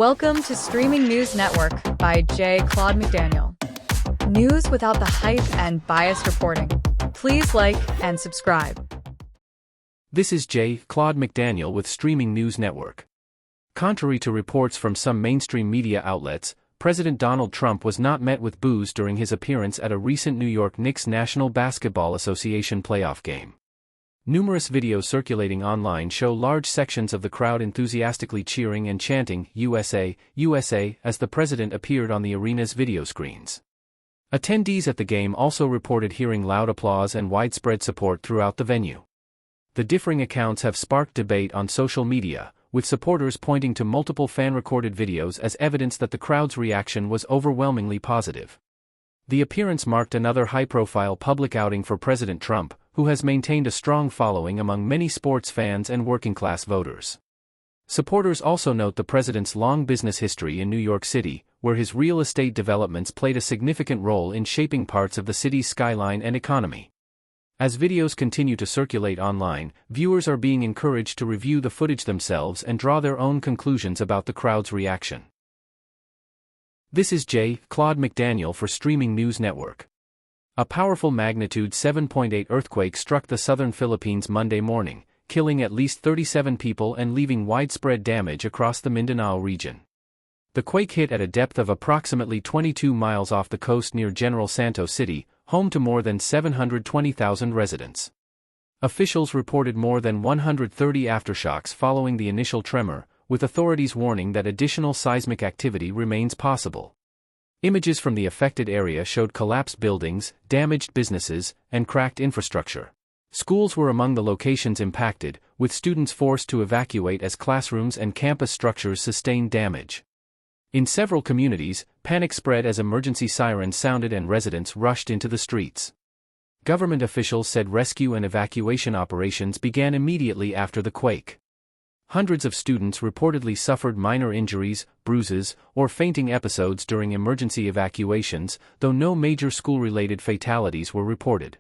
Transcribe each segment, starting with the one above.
Welcome to Streaming News Network by Claude McDaniel. News without the hype and biased reporting. Please like and subscribe. This is Claude McDaniel with Streaming News Network. Contrary to reports from some mainstream media outlets, President Donald Trump was not met with boos during his appearance at a recent New York Knicks National Basketball Association playoff game. Numerous videos circulating online show large sections of the crowd enthusiastically cheering and chanting "USA, USA" as the president appeared on the arena's video screens. Attendees at the game also reported hearing loud applause and widespread support throughout the venue. The differing accounts have sparked debate on social media, with supporters pointing to multiple fan-recorded videos as evidence that the crowd's reaction was overwhelmingly positive. The appearance marked another high-profile public outing for President Trump, who has maintained a strong following among many sports fans and working-class voters. Supporters also note the president's long business history in New York City, where his real estate developments played a significant role in shaping parts of the city's skyline and economy. As videos continue to circulate online, viewers are being encouraged to review the footage themselves and draw their own conclusions about the crowd's reaction. This is Claude McDaniel for Streaming News Network. A powerful magnitude 7.8 earthquake struck the southern Philippines Monday morning, killing at least 37 people and leaving widespread damage across the Mindanao region. The quake hit at a depth of approximately 22 miles off the coast near General Santos City, home to more than 720,000 residents. Officials reported more than 130 aftershocks following the initial tremor, with authorities warning that additional seismic activity remains possible. Images from the affected area showed collapsed buildings, damaged businesses, and cracked infrastructure. Schools were among the locations impacted, with students forced to evacuate as classrooms and campus structures sustained damage. In several communities, panic spread as emergency sirens sounded and residents rushed into the streets. Government officials said rescue and evacuation operations began immediately after the quake. Hundreds of students reportedly suffered minor injuries, bruises, or fainting episodes during emergency evacuations, though no major school-related fatalities were reported.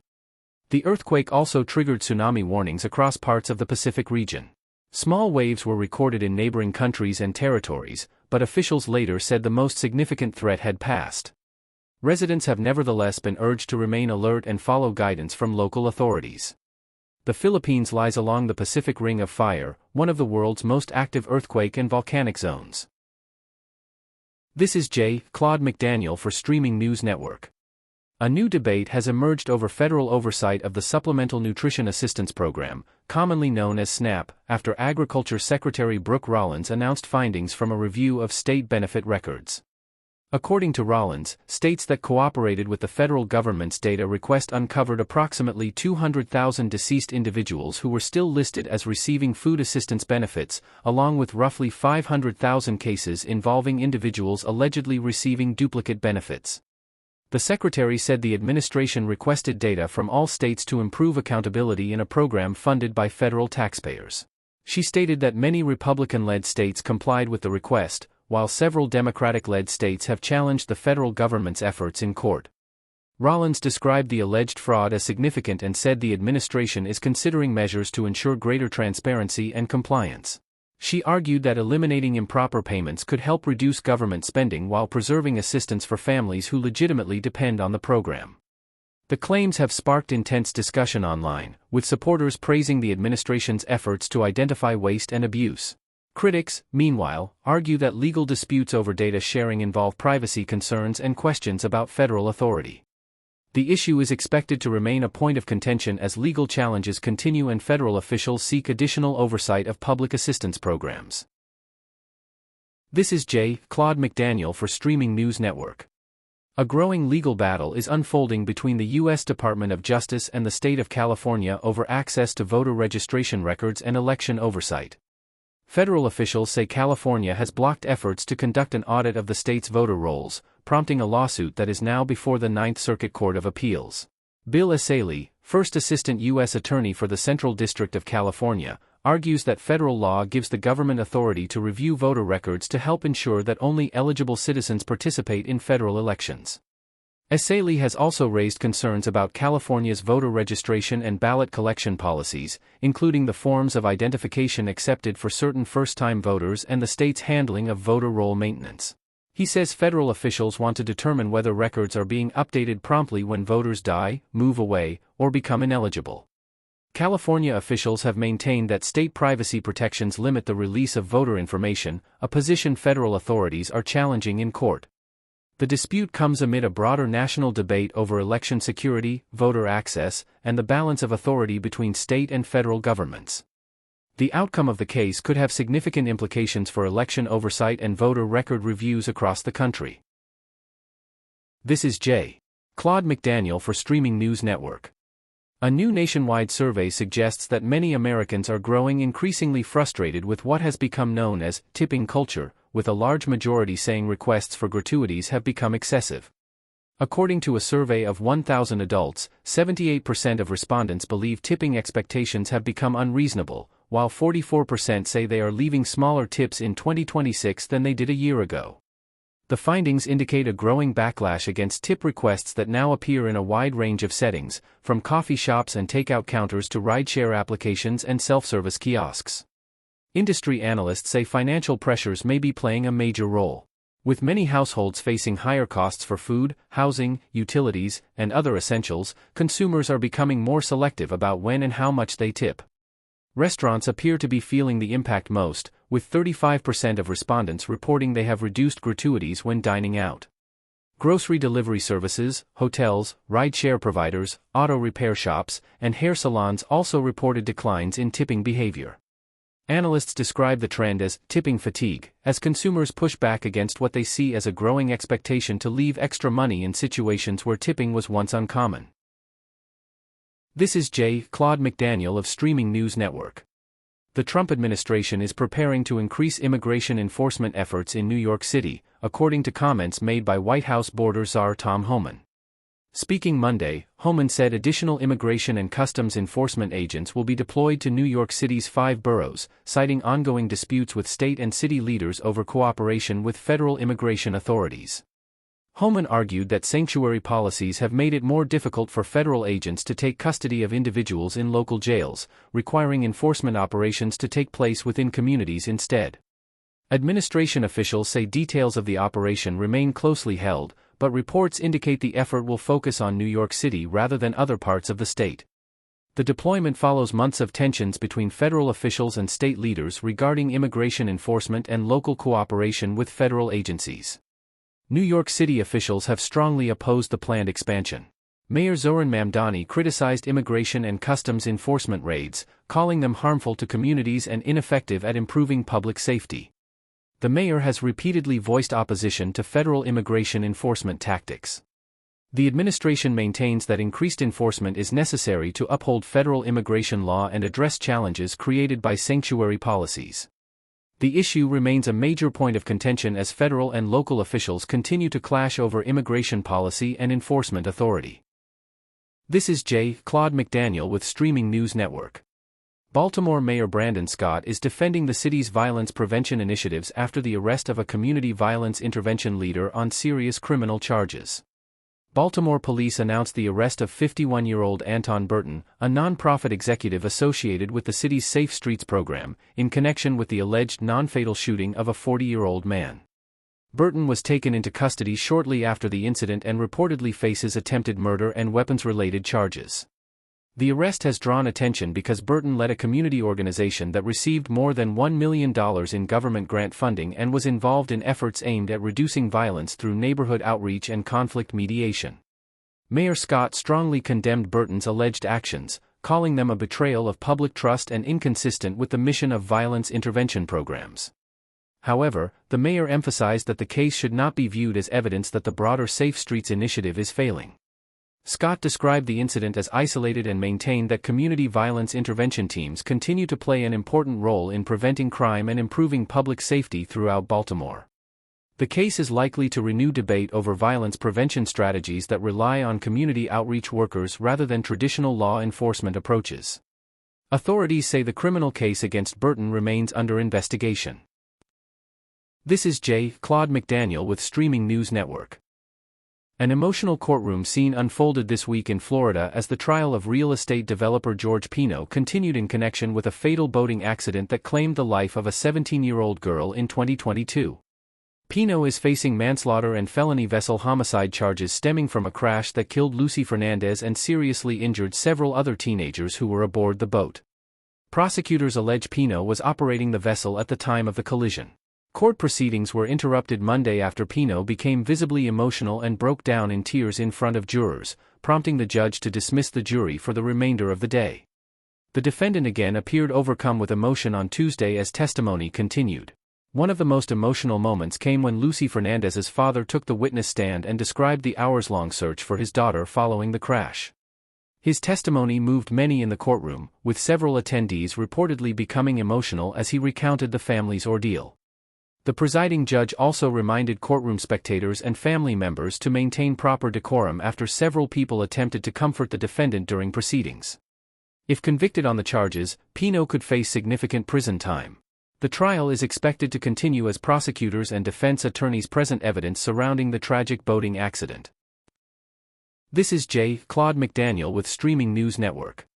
The earthquake also triggered tsunami warnings across parts of the Pacific region. Small waves were recorded in neighboring countries and territories, but officials later said the most significant threat had passed. Residents have nevertheless been urged to remain alert and follow guidance from local authorities. The Philippines lies along the Pacific Ring of Fire, one of the world's most active earthquake and volcanic zones. This is Claude McDaniel for Streaming News Network. A new debate has emerged over federal oversight of the Supplemental Nutrition Assistance Program, commonly known as SNAP, after Agriculture Secretary Brooke Rollins announced findings from a review of state benefit records. According to Rollins, states that cooperated with the federal government's data request uncovered approximately 200,000 deceased individuals who were still listed as receiving food assistance benefits, along with roughly 500,000 cases involving individuals allegedly receiving duplicate benefits. The secretary said the administration requested data from all states to improve accountability in a program funded by federal taxpayers. She stated that many Republican-led states complied with the request, while several Democratic-led states have challenged the federal government's efforts in court. Rollins described the alleged fraud as significant and said the administration is considering measures to ensure greater transparency and compliance. She argued that eliminating improper payments could help reduce government spending while preserving assistance for families who legitimately depend on the program. The claims have sparked intense discussion online, with supporters praising the administration's efforts to identify waste and abuse. Critics, meanwhile, argue that legal disputes over data sharing involve privacy concerns and questions about federal authority. The issue is expected to remain a point of contention as legal challenges continue and federal officials seek additional oversight of public assistance programs. This is Claude McDaniel for Streaming News Network. A growing legal battle is unfolding between the U.S. Department of Justice and the state of California over access to voter registration records and election oversight. Federal officials say California has blocked efforts to conduct an audit of the state's voter rolls, prompting a lawsuit that is now before the Ninth Circuit Court of Appeals. Bill Asaley, first assistant U.S. attorney for the Central District of California, argues that federal law gives the government authority to review voter records to help ensure that only eligible citizens participate in federal elections. Eseli has also raised concerns about California's voter registration and ballot collection policies, including the forms of identification accepted for certain first-time voters and the state's handling of voter roll maintenance. He says federal officials want to determine whether records are being updated promptly when voters die, move away, or become ineligible. California officials have maintained that state privacy protections limit the release of voter information, a position federal authorities are challenging in court. The dispute comes amid a broader national debate over election security, voter access, and the balance of authority between state and federal governments. The outcome of the case could have significant implications for election oversight and voter record reviews across the country. This is Claude McDaniel for Streaming News Network. A new nationwide survey suggests that many Americans are growing increasingly frustrated with what has become known as tipping culture, with a large majority saying requests for gratuities have become excessive. According to a survey of 1,000 adults, 78% of respondents believe tipping expectations have become unreasonable, while 44% say they are leaving smaller tips in 2026 than they did a year ago. The findings indicate a growing backlash against tip requests that now appear in a wide range of settings, from coffee shops and takeout counters to rideshare applications and self-service kiosks. Industry analysts say financial pressures may be playing a major role. With many households facing higher costs for food, housing, utilities, and other essentials, consumers are becoming more selective about when and how much they tip. Restaurants appear to be feeling the impact most, with 35% of respondents reporting they have reduced gratuities when dining out. Grocery delivery services, hotels, ride-share providers, auto repair shops, and hair salons also reported declines in tipping behavior. Analysts describe the trend as tipping fatigue, as consumers push back against what they see as a growing expectation to leave extra money in situations where tipping was once uncommon. This is Claude McDaniel of Streaming News Network. The Trump administration is preparing to increase immigration enforcement efforts in New York City, according to comments made by White House border czar Tom Homan. Speaking Monday, Homan said additional immigration and customs enforcement agents will be deployed to New York City's 5 boroughs, citing ongoing disputes with state and city leaders over cooperation with federal immigration authorities. Homan argued that sanctuary policies have made it more difficult for federal agents to take custody of individuals in local jails, requiring enforcement operations to take place within communities instead. Administration officials say details of the operation remain closely held, but reports indicate the effort will focus on New York City rather than other parts of the state. The deployment follows months of tensions between federal officials and state leaders regarding immigration enforcement and local cooperation with federal agencies. New York City officials have strongly opposed the planned expansion. Mayor Zohran Mamdani criticized immigration and customs enforcement raids, calling them harmful to communities and ineffective at improving public safety. The mayor has repeatedly voiced opposition to federal immigration enforcement tactics. The administration maintains that increased enforcement is necessary to uphold federal immigration law and address challenges created by sanctuary policies. The issue remains a major point of contention as federal and local officials continue to clash over immigration policy and enforcement authority. This is Claude McDaniel with Streaming News Network. Baltimore Mayor Brandon Scott is defending the city's violence prevention initiatives after the arrest of a community violence intervention leader on serious criminal charges. Baltimore police announced the arrest of 51-year-old Anton Burton, a nonprofit executive associated with the city's Safe Streets program, in connection with the alleged non-fatal shooting of a 40-year-old man. Burton was taken into custody shortly after the incident and reportedly faces attempted murder and weapons-related charges. The arrest has drawn attention because Burton led a community organization that received more than $1 million in government grant funding and was involved in efforts aimed at reducing violence through neighborhood outreach and conflict mediation. Mayor Scott strongly condemned Burton's alleged actions, calling them a betrayal of public trust and inconsistent with the mission of violence intervention programs. However, the mayor emphasized that the case should not be viewed as evidence that the broader Safe Streets initiative is failing. Scott described the incident as isolated and maintained that community violence intervention teams continue to play an important role in preventing crime and improving public safety throughout Baltimore. The case is likely to renew debate over violence prevention strategies that rely on community outreach workers rather than traditional law enforcement approaches. Authorities say the criminal case against Burton remains under investigation. This is Claude McDaniel with Streaming News Network. An emotional courtroom scene unfolded this week in Florida as the trial of real estate developer George Pino continued in connection with a fatal boating accident that claimed the life of a 17-year-old girl in 2022. Pino is facing manslaughter and felony vessel homicide charges stemming from a crash that killed Lucy Fernandez and seriously injured several other teenagers who were aboard the boat. Prosecutors allege Pino was operating the vessel at the time of the collision. Court proceedings were interrupted Monday after Pino became visibly emotional and broke down in tears in front of jurors, prompting the judge to dismiss the jury for the remainder of the day. The defendant again appeared overcome with emotion on Tuesday as testimony continued. One of the most emotional moments came when Lucy Fernandez's father took the witness stand and described the hours-long search for his daughter following the crash. His testimony moved many in the courtroom, with several attendees reportedly becoming emotional as he recounted the family's ordeal. The presiding judge also reminded courtroom spectators and family members to maintain proper decorum after several people attempted to comfort the defendant during proceedings. If convicted on the charges, Pino could face significant prison time. The trial is expected to continue as prosecutors and defense attorneys present evidence surrounding the tragic boating accident. This is Claude McDaniel with Streaming News Network.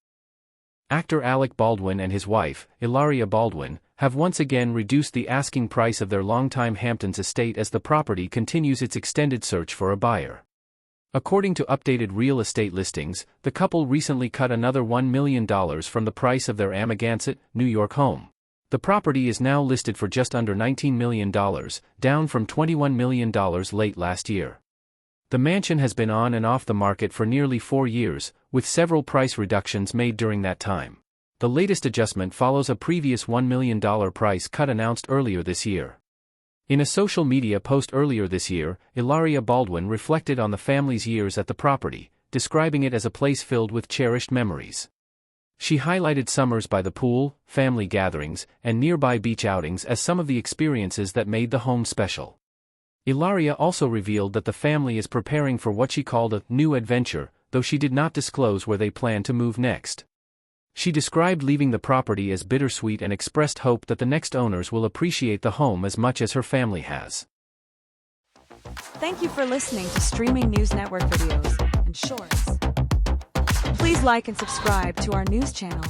Actor Alec Baldwin and his wife, Hilaria Baldwin, have once again reduced the asking price of their longtime Hamptons estate as the property continues its extended search for a buyer. According to updated real estate listings, the couple recently cut another $1 million from the price of their Amagansett, New York home. The property is now listed for just under $19 million, down from $21 million late last year. The mansion has been on and off the market for nearly 4 years, with several price reductions made during that time. The latest adjustment follows a previous $1 million price cut announced earlier this year. In a social media post earlier this year, Hilaria Baldwin reflected on the family's years at the property, describing it as a place filled with cherished memories. She highlighted summers by the pool, family gatherings, and nearby beach outings as some of the experiences that made the home special. Hilaria also revealed that the family is preparing for what she called a new adventure, though she did not disclose where they plan to move next. She described leaving the property as bittersweet and expressed hope that the next owners will appreciate the home as much as her family has. Thank you for listening to Streaming News Network videos and shorts. Please like and subscribe to our news channel.